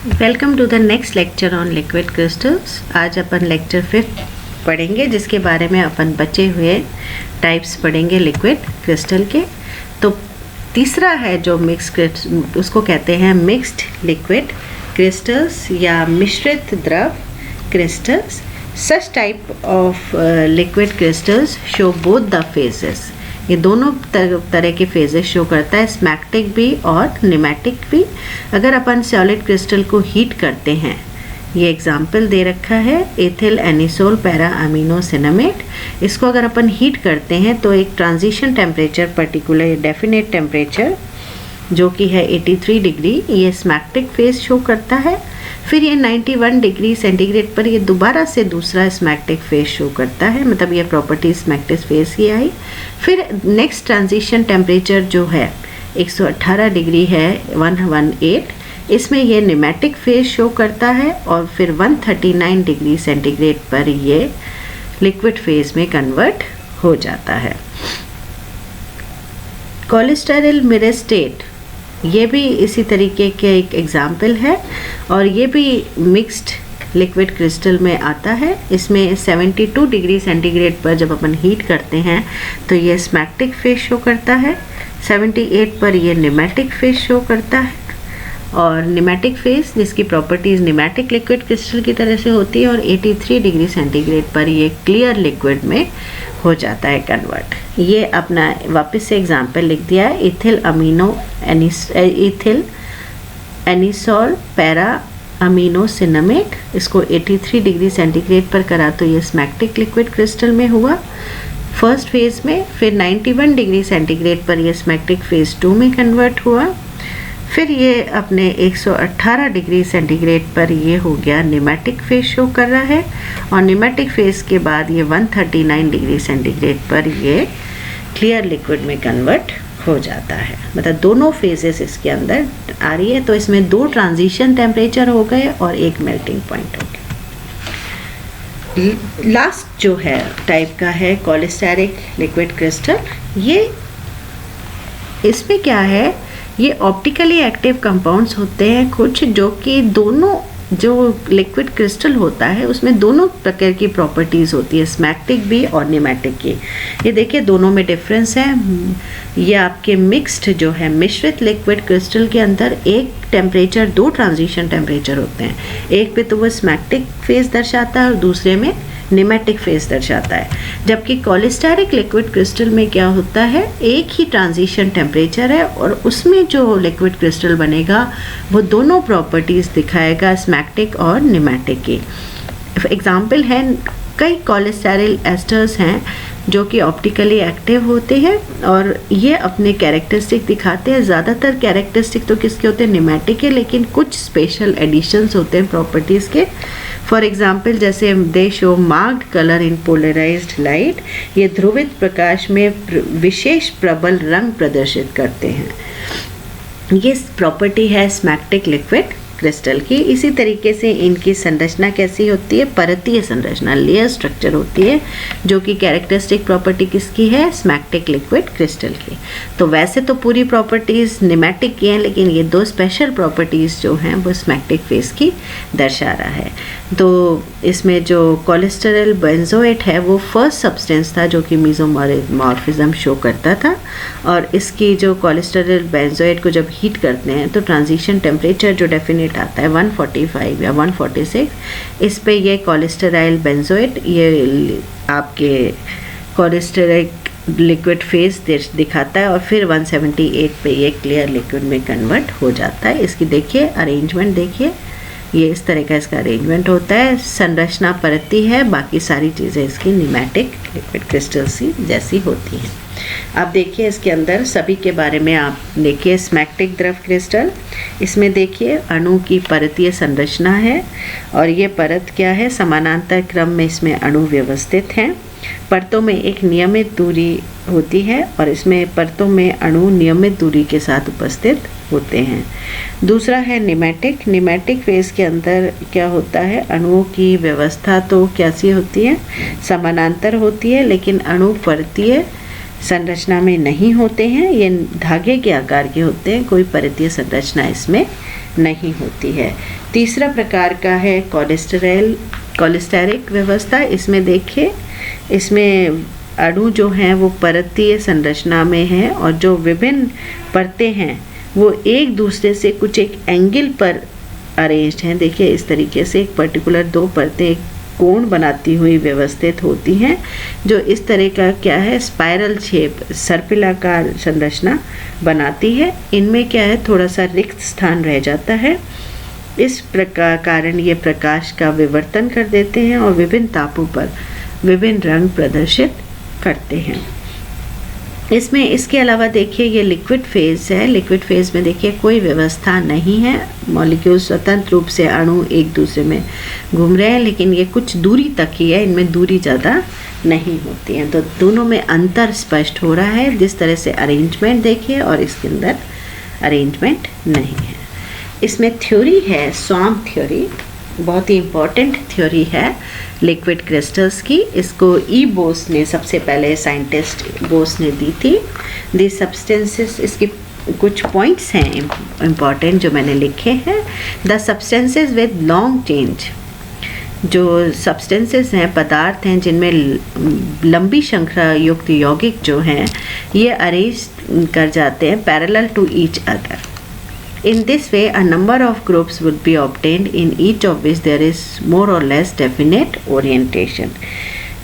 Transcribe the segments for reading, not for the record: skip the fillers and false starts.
Welcome to the next lecture on liquid crystals. आज अपन lecture 5 पढ़ेंगे, जिसके बारे में अपन बचे हुए टाइप्स पढ़ेंगे लिक्विड क्रिस्टल के। तो तीसरा है जो उसको कहते हैं मिक्स्ड लिक्विड क्रिस्टल्स या मिश्रित द्रव crystals. Such type of liquid crystals show both the phases. ये दोनों तरह के फेजेस शो करता है, स्मैक्टिक भी और निमेटिक भी। अगर अपन सॉलिड क्रिस्टल को हीट करते हैं, ये एग्जाम्पल दे रखा है एथिल एनिसोल पैरा अमीनो सिनेमेट। इसको अगर अपन हीट करते हैं तो एक transition temperature, particular definite temperature जो कि है 83 डिग्री, ये स्मैक्टिक फेज शो करता है। फिर ये 91 डिग्री सेंटीग्रेड पर ये दोबारा से दूसरा स्मैक्टिक फेज शो करता है, मतलब ये प्रॉपर्टी स्मैक्टिक फेज की आई। फिर नेक्स्ट ट्रांजिशन टेम्परेचर जो है 118 डिग्री है 118, इसमें ये निमेटिक फेज शो करता है। और फिर 139 डिग्री सेंटीग्रेड पर ये लिक्विड फेज में कन्वर्ट हो जाता है। कोलेस्टेरल मिरेस्टेट ये भी इसी तरीके के एक एग्जाम्पल है और ये भी मिक्स्ड लिक्विड क्रिस्टल में आता है। इसमें 72 डिग्री सेंटीग्रेड पर जब अपन हीट करते हैं तो ये स्मैक्टिक फेज शो करता है, 78 पर ये निमेटिक फेज शो करता है। और निमेटिक फेज जिसकी प्रॉपर्टीज़ निमेटिक लिक्विड क्रिस्टल की तरह से होती है, और 83 डिग्री सेंटीग्रेड पर ये क्लियर लिक्विड में हो जाता है कन्वर्ट। ये अपना वापस से एग्जांपल लिख दिया है, इथिल एनिसोल पैरा अमीनो सिनेमेट। इसको 83 डिग्री सेंटीग्रेड पर करा तो ये स्मैक्टिक लिक्विड क्रिस्टल में हुआ फर्स्ट फेज में। फिर 91 डिग्री सेंटीग्रेड पर ये स्मैक्टिक फेज 2 में कन्वर्ट हुआ। फिर ये अपने 118 डिग्री सेंटीग्रेड पर ये हो गया निमेटिक फेज शो कर रहा है। और निमेटिक फेज के बाद ये 139 डिग्री सेंटीग्रेड पर ये क्लियर लिक्विड में कन्वर्ट हो जाता है। मतलब दोनों फेजेस इसके अंदर आ रही है। तो इसमें 2 ट्रांजिशन टेम्परेचर हो गए और एक मेल्टिंग पॉइंट हो गया। लास्ट जो है टाइप का है कोलेस्टेरिक लिक्विड क्रिस्टल। ये इसमें क्या है, ये ऑप्टिकली एक्टिव कंपाउंड्स होते हैं कुछ, जो कि दोनों जो लिक्विड क्रिस्टल होता है उसमें दोनों प्रकार की प्रॉपर्टीज़ होती है, स्मैक्टिक भी और निमेटिक की। ये देखिए दोनों में डिफरेंस है। ये आपके मिक्स्ड जो है मिश्रित लिक्विड क्रिस्टल के अंदर एक टेम्परेचर, 2 ट्रांजिशन टेम्परेचर होते हैं। एक पे तो वो स्मैक्टिक फेज दर्शाता है और दूसरे में निमेटिक फेज दर्शाता है। जबकि कोलेस्टेरिक लिक्विड क्रिस्टल में क्या होता है, एक ही ट्रांजिशन टेम्परेचर है और उसमें जो लिक्विड क्रिस्टल बनेगा वो दोनों प्रॉपर्टीज़ दिखाएगा, स्मैक्टिक और निमेटिक की। एग्जाम्पल है, कई कोलेस्टेरिल एस्टर्स हैं जो कि ऑप्टिकली एक्टिव होते हैं और ये अपने कैरेक्टरिस्टिक दिखाते हैं। ज़्यादातर कैरेक्टरिस्टिक तो किसके होते हैं, निमेटिक है, लेकिन कुछ स्पेशल एडिशंस होते हैं प्रॉपर्टीज़ के। फॉर एग्जाम्पल जैसे they show marked colour in polarised light, ये ध्रुवित प्रकाश में विशेष प्रबल रंग प्रदर्शित करते हैं। ये प्रॉपर्टी है स्मैक्टिक लिक्विड क्रिस्टल की। इसी तरीके से इनकी संरचना कैसी होती है, परतीय संरचना, लेयर स्ट्रक्चर होती है, जो कि कैरेक्टरिस्टिक प्रॉपर्टी किसकी है, स्मैक्टिक लिक्विड क्रिस्टल की। तो वैसे तो पूरी प्रॉपर्टीज़ निमेटिक की हैं, लेकिन ये 2 स्पेशल प्रॉपर्टीज़ जो हैं वो स्मैक्टिक फेज की दर्शा रहा है। तो इसमें जो कोलेस्टेरल बेंजोएट है वो फर्स्ट सब्सटेंस था जो कि मेसोमॉर्फिज्म शो करता था। और इसकी जो कोलेस्टेरल बेंजोएट को जब हीट करते हैं तो ट्रांजिशन टेम्परेचर जो डेफिनेट आता है 145 या 146, इस पे ये कोलेस्टेराइल बेंजोएट ये आपके कोलेस्टेरिक लिक्विड फेज दिखाता है। और फिर 178 पे ये क्लियर लिक्विड में कन्वर्ट हो जाता है। इसकी देखिए अरेंजमेंट, देखिए ये इस तरह का इसका अरेंजमेंट होता है। संरचना परती है, बाकी सारी चीज़ें इसकी निमेटिक लिक्विड क्रिस्टल सी जैसी होती हैं। अब देखिए इसके अंदर सभी के बारे में आप देखिए। स्मैक्टिक द्रव क्रिस्टल, इसमें देखिए अणु की परतीय संरचना है और ये परत क्या है, समानांतर क्रम में इसमें अणु व्यवस्थित हैं। परतों में एक नियमित दूरी होती है और इसमें परतों में अणु नियमित दूरी के साथ उपस्थित होते हैं। दूसरा है निमेटिक। निमेटिक फेज के अंदर क्या होता है, अणुओं की व्यवस्था तो कैसी होती है, समानांतर होती है, लेकिन अणु परतीय संरचना में नहीं होते हैं, ये धागे के आकार के होते हैं, कोई परतीय संरचना इसमें नहीं होती है। तीसरा प्रकार का है कॉलेस्टेरिक व्यवस्था। इसमें देखिए, इसमें अणु जो हैं वो परतीय संरचना में हैं और जो विभिन्न परतें हैं वो एक दूसरे से कुछ एक एंगल पर अरेंज्ड हैं। देखिए इस तरीके से एक पर्टिकुलर दो परतें एक कोण बनाती हुई व्यवस्थित होती हैं, जो इस तरह का क्या है, स्पाइरल शेप, सर्पिलाकार संरचना बनाती है। इनमें क्या है, थोड़ा सा रिक्त स्थान रह जाता है। इस प्रकार कारण ये प्रकाश का विवर्तन कर देते हैं और विभिन्न तापों पर विभिन्न रंग प्रदर्शित करते हैं। इसमें इसके अलावा देखिए ये लिक्विड फेज है। लिक्विड फेज में देखिए कोई व्यवस्था नहीं है, मॉलिक्यूल स्वतंत्र रूप से अणु एक दूसरे में घूम रहे हैं, लेकिन ये कुछ दूरी तक ही है, इनमें दूरी ज़्यादा नहीं होती है। तो दोनों में अंतर स्पष्ट हो रहा है। जिस तरह से अरेंजमेंट देखिए और इसके अंदर अरेंजमेंट नहीं है। इसमें थ्योरी है स्वार्म थ्योरी, बहुत ही इम्पॉर्टेंट थ्योरी है लिक्विड क्रिस्टल्स की। इसको ई बोस ने सबसे पहले, साइंटिस्ट बोस ने दी थी। दी सब्सटेंसेस, इसकी कुछ पॉइंट्स हैं इम्पॉर्टेंट जो मैंने लिखे हैं। The substances with long change, जो सब्सटेंसेस हैं, पदार्थ हैं जिनमें लंबी श्रृंखला युक्त यौगिक जो हैं ये अरेंज कर जाते हैं parallel to each other. In this way, a number of groups would be obtained in each of which there is more or less definite orientation.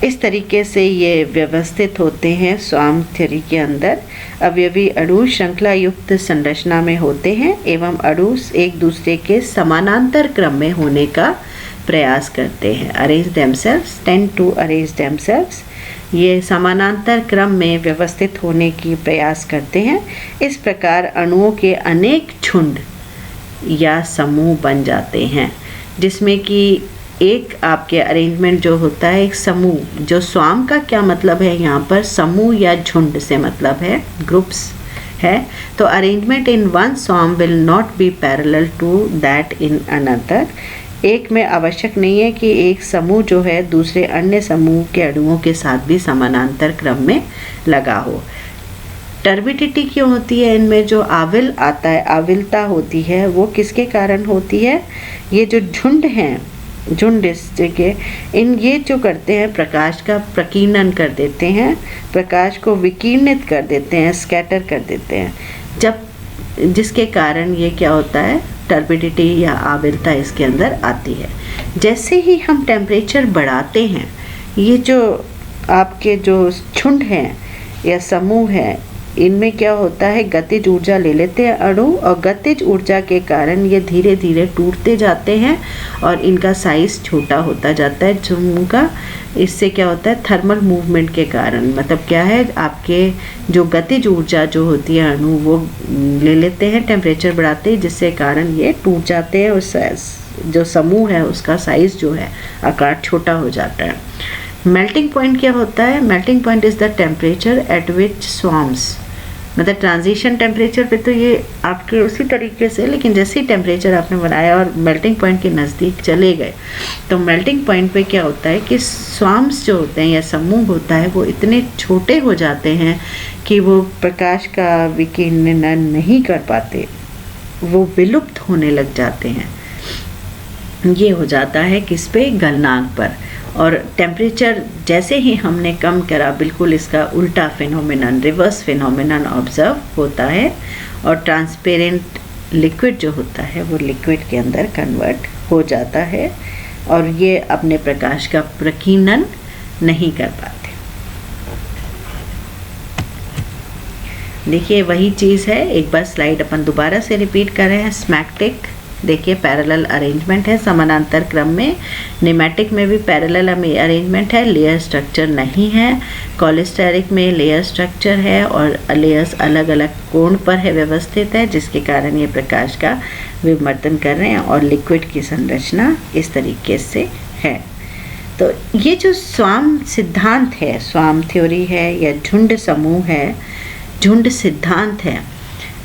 इस तरीके से ये व्यवस्थित होते हैं स्वार्म थ्योरी के अंदर। अवयवी अणु श्रृंखला युक्त संरचना में होते हैं एवं अणु एक दूसरे के समानांतर क्रम में होने का प्रयास करते हैं। Arrange themselves, tend to arrange themselves, ये समानांतर क्रम में व्यवस्थित होने की प्रयास करते हैं। इस प्रकार अणुओं के अनेक झुंड या समूह बन जाते हैं, जिसमें कि एक आपके अरेंजमेंट जो होता है, एक समूह, जो स्वार्म का क्या मतलब है यहाँ पर, समूह या झुंड से मतलब है ग्रुप्स है। तो arrangement in one swarm will not be parallel to that in another. एक में आवश्यक नहीं है कि एक समूह जो है दूसरे अन्य समूह के अणुओं के साथ भी समानांतर क्रम में लगा हो। टर्बिडिटी क्यों होती है इनमें, जो आविल आता है, आविलता होती है, वो किसके कारण होती है? ये जो झुंड हैं, झुंड इन ये जो करते हैं प्रकाश का प्रकीर्णन कर देते हैं, प्रकाश को विकीर्णित कर देते हैं, स्कैटर कर देते हैं, जब जिसके कारण ये क्या होता है, टर्बिडिटी या आविलता इसके अंदर आती है। जैसे ही हम टेम्परेचर बढ़ाते हैं, ये जो आपके जो झुंड हैं या समूह है, इनमें क्या होता है, गतिज ऊर्जा ले लेते हैं अणु, और गतिज ऊर्जा के कारण ये धीरे धीरे टूटते जाते हैं और इनका साइज छोटा होता जाता है समूह का। इससे क्या होता है, थर्मल मूवमेंट के कारण, मतलब क्या है, आपके जो गतिज ऊर्जा जो होती है अणु वो ले लेते हैं टेम्परेचर बढ़ाते ही, जिससे कारण ये टूट जाते हैं और जो समूह है उसका साइज जो है आकार छोटा हो जाता है। मेल्टिंग पॉइंट क्या होता है? Melting point is the temperature at which swarms, मतलब ट्रांजिशन टेम्परेचर पे तो ये आपके उसी तरीके से, लेकिन जैसे ही टेम्परेचर आपने बनाया और मेल्टिंग पॉइंट के नज़दीक चले गए, तो मेल्टिंग पॉइंट पे क्या होता है कि स्वार्म्स जो होते हैं या समूह होता है वो इतने छोटे हो जाते हैं कि वो प्रकाश का विकिरण नहीं कर पाते, वो विलुप्त होने लग जाते हैं। ये हो जाता है किस पे, गलनांक पर। और टेम्परेचर जैसे ही हमने कम करा, बिल्कुल इसका उल्टा फिनोमेनन, रिवर्स फिनोमेनन ऑब्जर्व होता है और ट्रांसपेरेंट लिक्विड जो होता है वो लिक्विड के अंदर कन्वर्ट हो जाता है और ये अपने प्रकाश का प्रकीर्णन नहीं कर पाते। देखिए वही चीज़ है, एक बार स्लाइड अपन दोबारा से रिपीट कर रहे हैं। स्मैक्टिक देखिए पैरेलल अरेंजमेंट है समानांतर क्रम में, निमेटिक में भी पैरेलल अरेंजमेंट है, लेयर स्ट्रक्चर नहीं है। कॉलेस्टेरिक में लेयर स्ट्रक्चर है और लेयर्स अलग अलग कोण पर है व्यवस्थित है, जिसके कारण ये प्रकाश का विवर्तन कर रहे हैं और लिक्विड की संरचना इस तरीके से है। तो ये जो स्वार्म सिद्धांत है, स्वार्म थ्योरी है या झुंड समूह है, झुंड सिद्धांत है,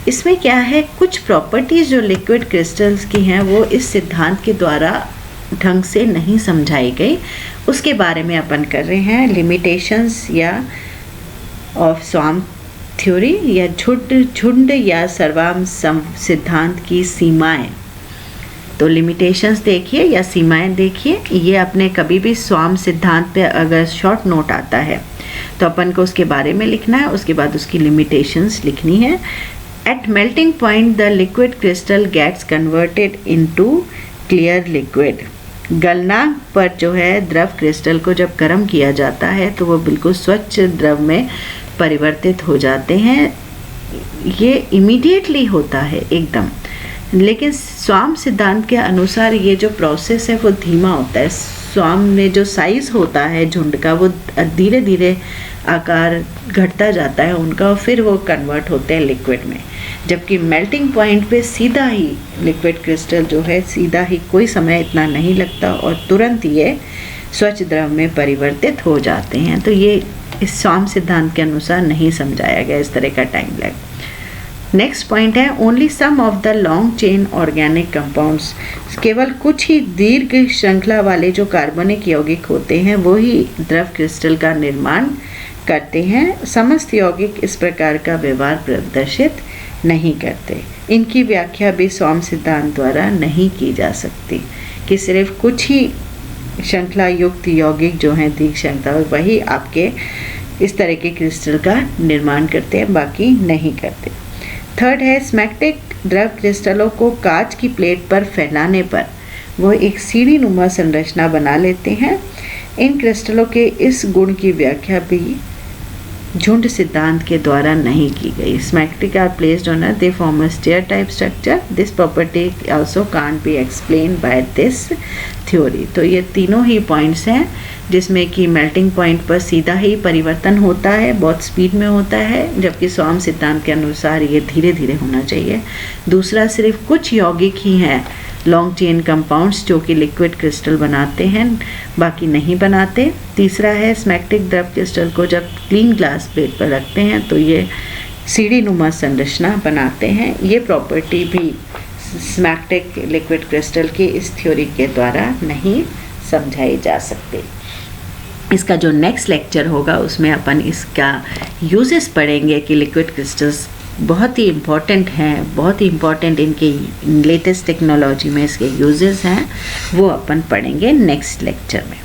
इसमें क्या है, कुछ प्रॉपर्टीज़ जो लिक्विड क्रिस्टल्स की हैं वो इस सिद्धांत के द्वारा ढंग से नहीं समझाई गई, उसके बारे में अपन कर रहे हैं। लिमिटेशंस या ऑफ स्वाम थ्योरी या झुंड या सर्वाम सिद्धांत की सीमाएं। तो लिमिटेशंस देखिए या सीमाएं देखिए, ये अपने कभी भी स्वाम सिद्धांत पे अगर शॉर्ट नोट आता है तो अपन को उसके बारे में लिखना है, उसके बाद उसकी लिमिटेशंस लिखनी है। At melting point the liquid crystal gets converted into clear liquid. गलनांक पर जो है द्रव क्रिस्टल को जब गर्म किया जाता है तो वो बिल्कुल स्वच्छ द्रव में परिवर्तित हो जाते हैं। ये इमीडिएटली होता है एकदम, लेकिन स्वाम सिद्धांत के अनुसार ये जो प्रोसेस है वो धीमा होता है। स्वाम में जो साइज़ होता है झुंड का वो धीरे धीरे आकार घटता जाता है उनका, और फिर वो कन्वर्ट होते हैं लिक्विड में। जबकि मेल्टिंग पॉइंट पे सीधा ही लिक्विड क्रिस्टल जो है सीधा ही, कोई समय इतना नहीं लगता और तुरंत ये स्वच्छ द्रव में परिवर्तित हो जाते हैं। तो ये इस स्वाम सिद्धांत के अनुसार नहीं समझाया गया इस तरह का टाइम लैग। नेक्स्ट पॉइंट है only some of the long chain organic compounds. केवल कुछ ही दीर्घ श्रृंखला वाले जो कार्बनिक यौगिक होते हैं वो ही द्रव क्रिस्टल का निर्माण करते हैं। समस्त यौगिक इस प्रकार का व्यवहार प्रदर्शित नहीं करते। इनकी व्याख्या भी स्वाम सिद्धांत द्वारा नहीं की जा सकती कि सिर्फ कुछ ही श्रृंखला युक्त यौगिक जो हैं दीर्घ श्रृंखला वही आपके इस तरह के क्रिस्टल का निर्माण करते हैं, बाकी नहीं करते। थर्ड है स्मैग्मेटिक द्रव क्रिस्टलों को कांच की प्लेट पर फैलाने पर वो एक सीढ़ी नुमा संरचना बना लेते हैं। इन क्रिस्टलों के इस गुण की व्याख्या भी झुंड सिद्धांत के द्वारा नहीं की गई। Smectic are placed on they form a stair type structure. This property also can't be explain by this theory. तो ये तीनों ही पॉइंट्स हैं जिसमें कि मेल्टिंग पॉइंट पर सीधा ही परिवर्तन होता है, बहुत स्पीड में होता है, जबकि स्वाम सिद्धांत के अनुसार ये धीरे धीरे होना चाहिए। दूसरा, सिर्फ कुछ यौगिक ही हैं लॉन्ग चेन कंपाउंड्स जो कि लिक्विड क्रिस्टल बनाते हैं, बाकी नहीं बनाते। तीसरा है स्मैग्मेटिक द्रव क्रिस्टल को जब क्लीन ग्लास प्लेट पर रखते हैं तो ये सीढ़ी नुमा संरचना बनाते हैं। ये प्रॉपर्टी भी स्मैग्मेटिक लिक्विड क्रिस्टल की इस थ्योरी के द्वारा नहीं समझाई जा सकती। इसका जो नेक्स्ट लेक्चर होगा उसमें अपन इसका यूजेस पढ़ेंगे कि लिक्विड क्रिस्टल्स बहुत ही इम्पॉर्टेंट हैं, बहुत ही इम्पॉर्टेंट इनके लेटेस्ट टेक्नोलॉजी में इसके यूजेस हैं, वो अपन पढ़ेंगे नेक्स्ट लेक्चर में।